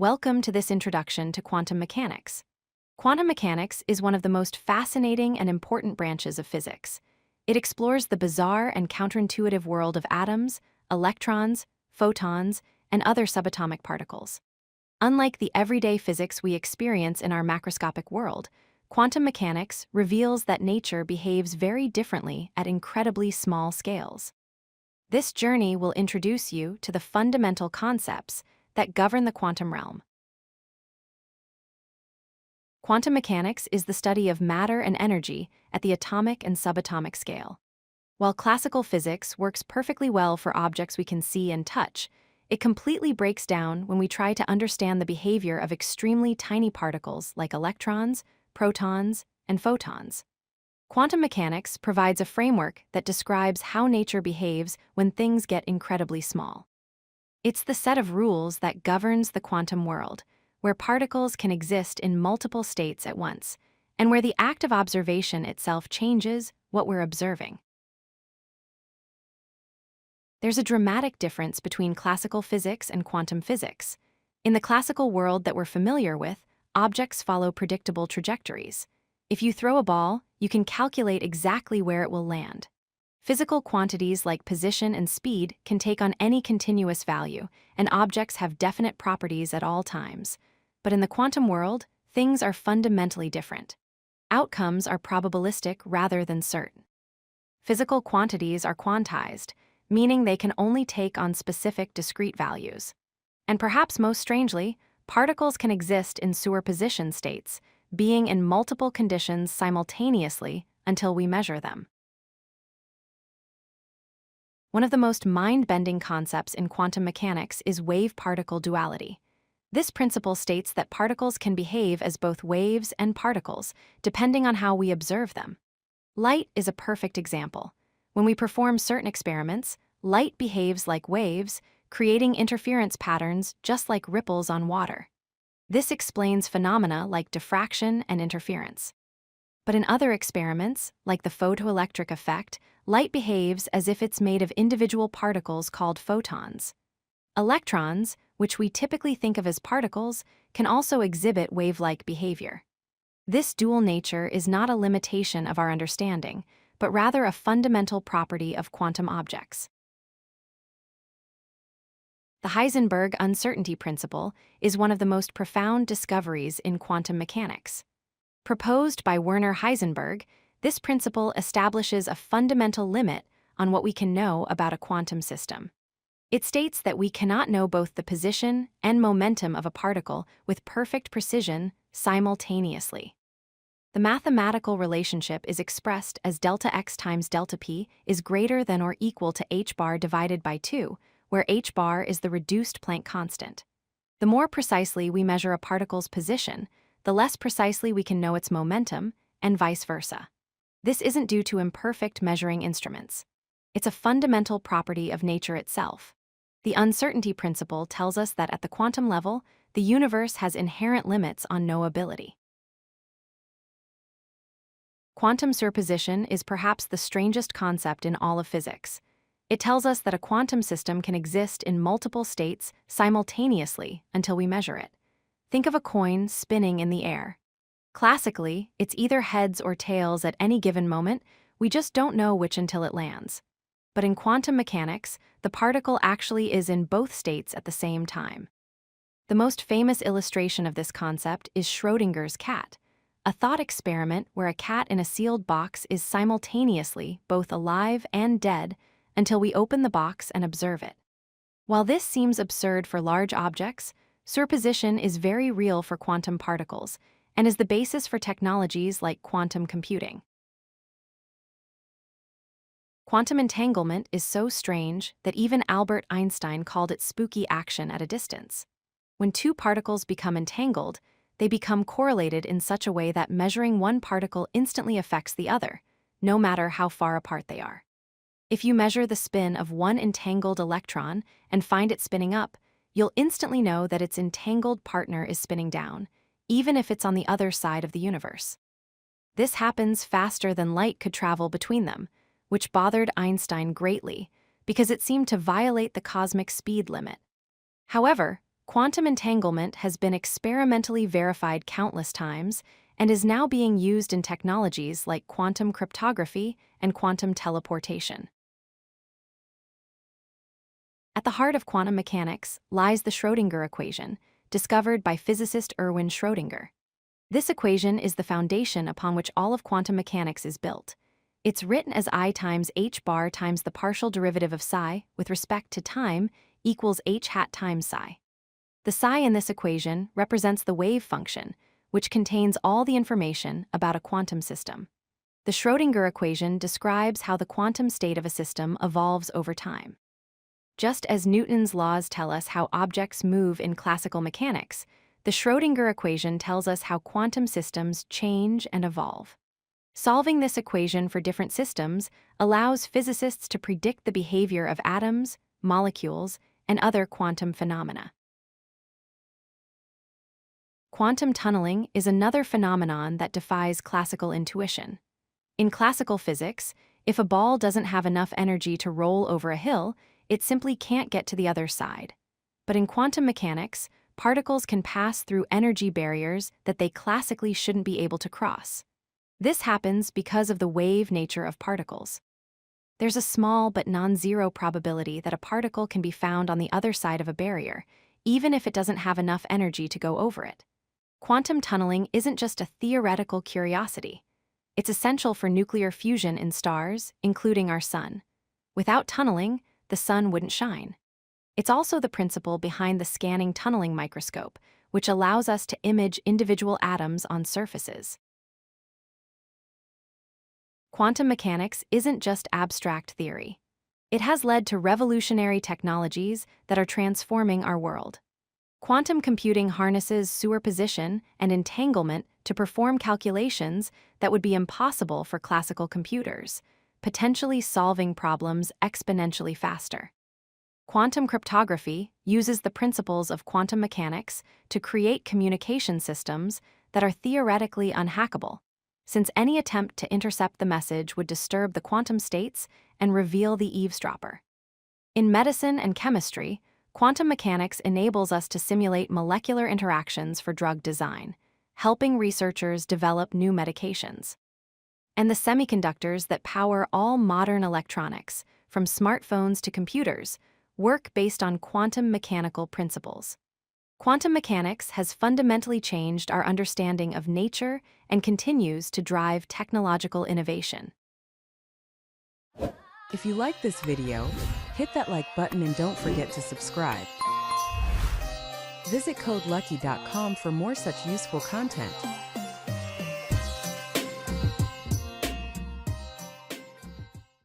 Welcome to this introduction to quantum mechanics. Quantum mechanics is one of the most fascinating and important branches of physics. It explores the bizarre and counterintuitive world of atoms, electrons, photons, and other subatomic particles. Unlike the everyday physics we experience in our macroscopic world, quantum mechanics reveals that nature behaves very differently at incredibly small scales. This journey will introduce you to the fundamental concepts that govern the quantum realm. Quantum mechanics is the study of matter and energy at the atomic and subatomic scale. While classical physics works perfectly well for objects we can see and touch, it completely breaks down when we try to understand the behavior of extremely tiny particles like electrons, protons, and photons. Quantum mechanics provides a framework that describes how nature behaves when things get incredibly small. It's the set of rules that governs the quantum world, where particles can exist in multiple states at once, and where the act of observation itself changes what we're observing. There's a dramatic difference between classical physics and quantum physics. In the classical world that we're familiar with, objects follow predictable trajectories. If you throw a ball, you can calculate exactly where it will land. Physical quantities like position and speed can take on any continuous value, and objects have definite properties at all times. But in the quantum world, things are fundamentally different. Outcomes are probabilistic rather than certain. Physical quantities are quantized, meaning they can only take on specific discrete values. And perhaps most strangely, particles can exist in superposition states, being in multiple conditions simultaneously until we measure them. One of the most mind-bending concepts in quantum mechanics is wave-particle duality. This principle states that particles can behave as both waves and particles, depending on how we observe them. Light is a perfect example. When we perform certain experiments, light behaves like waves, creating interference patterns just like ripples on water. This explains phenomena like diffraction and interference. But in other experiments, like the photoelectric effect, light behaves as if it's made of individual particles called photons. Electrons, which we typically think of as particles, can also exhibit wave-like behavior. This dual nature is not a limitation of our understanding, but rather a fundamental property of quantum objects. The Heisenberg Uncertainty Principle is one of the most profound discoveries in quantum mechanics. Proposed by Werner Heisenberg, this principle establishes a fundamental limit on what we can know about a quantum system. It states that we cannot know both the position and momentum of a particle with perfect precision simultaneously. The mathematical relationship is expressed as delta x times delta p is greater than or equal to h bar divided by 2, where h bar is the reduced Planck constant. The more precisely we measure a particle's position, the less precisely we can know its momentum, and vice versa. This isn't due to imperfect measuring instruments. It's a fundamental property of nature itself. The uncertainty principle tells us that at the quantum level, the universe has inherent limits on knowability. Quantum superposition is perhaps the strangest concept in all of physics. It tells us that a quantum system can exist in multiple states simultaneously until we measure it. Think of a coin spinning in the air. Classically, it's either heads or tails at any given moment, we just don't know which until it lands. But in quantum mechanics, the particle actually is in both states at the same time. The most famous illustration of this concept is Schrödinger's cat, a thought experiment where a cat in a sealed box is simultaneously both alive and dead until we open the box and observe it. While this seems absurd for large objects, superposition is very real for quantum particles and is the basis for technologies like quantum computing. Quantum entanglement is so strange that even Albert Einstein called it spooky action at a distance. When two particles become entangled, they become correlated in such a way that measuring one particle instantly affects the other, no matter how far apart they are. If you measure the spin of one entangled electron and find it spinning up, you'll instantly know that its entangled partner is spinning down, even if it's on the other side of the universe. This happens faster than light could travel between them, which bothered Einstein greatly because it seemed to violate the cosmic speed limit. However, Quantum entanglement has been experimentally verified countless times and is now being used in technologies like quantum cryptography and quantum teleportation. At the heart of quantum mechanics lies the Schrödinger equation, discovered by physicist Erwin Schrödinger. This equation is the foundation upon which all of quantum mechanics is built. It's written as I times h bar times the partial derivative of psi with respect to time equals h hat times psi. The psi in this equation represents the wave function, which contains all the information about a quantum system. The Schrödinger equation describes how the quantum state of a system evolves over time. Just as Newton's laws tell us how objects move in classical mechanics, the Schrödinger equation tells us how quantum systems change and evolve. Solving this equation for different systems allows physicists to predict the behavior of atoms, molecules, and other quantum phenomena. Quantum tunneling is another phenomenon that defies classical intuition. In classical physics, if a ball doesn't have enough energy to roll over a hill, it simply can't get to the other side. But in quantum mechanics, particles can pass through energy barriers that they classically shouldn't be able to cross. This happens because of the wave nature of particles. There's a small but non-zero probability that a particle can be found on the other side of a barrier, even if it doesn't have enough energy to go over it. Quantum tunneling isn't just a theoretical curiosity. It's essential for nuclear fusion in stars, including our sun. Without tunneling, the sun wouldn't shine. It's also the principle behind the scanning tunneling microscope, which allows us to image individual atoms on surfaces. Quantum mechanics isn't just abstract theory. It has led to revolutionary technologies that are transforming our world. Quantum computing harnesses superposition and entanglement to perform calculations that would be impossible for classical computers, potentially solving problems exponentially faster. Quantum cryptography uses the principles of quantum mechanics to create communication systems that are theoretically unhackable, since any attempt to intercept the message would disturb the quantum states and reveal the eavesdropper. In medicine and chemistry, quantum mechanics enables us to simulate molecular interactions for drug design, helping researchers develop new medications. And the semiconductors that power all modern electronics, from smartphones to computers, work based on quantum mechanical principles. Quantum mechanics has fundamentally changed our understanding of nature and continues to drive technological innovation. If you like this video, hit that like button and don't forget to subscribe. Visit codelucky.com for more such useful content.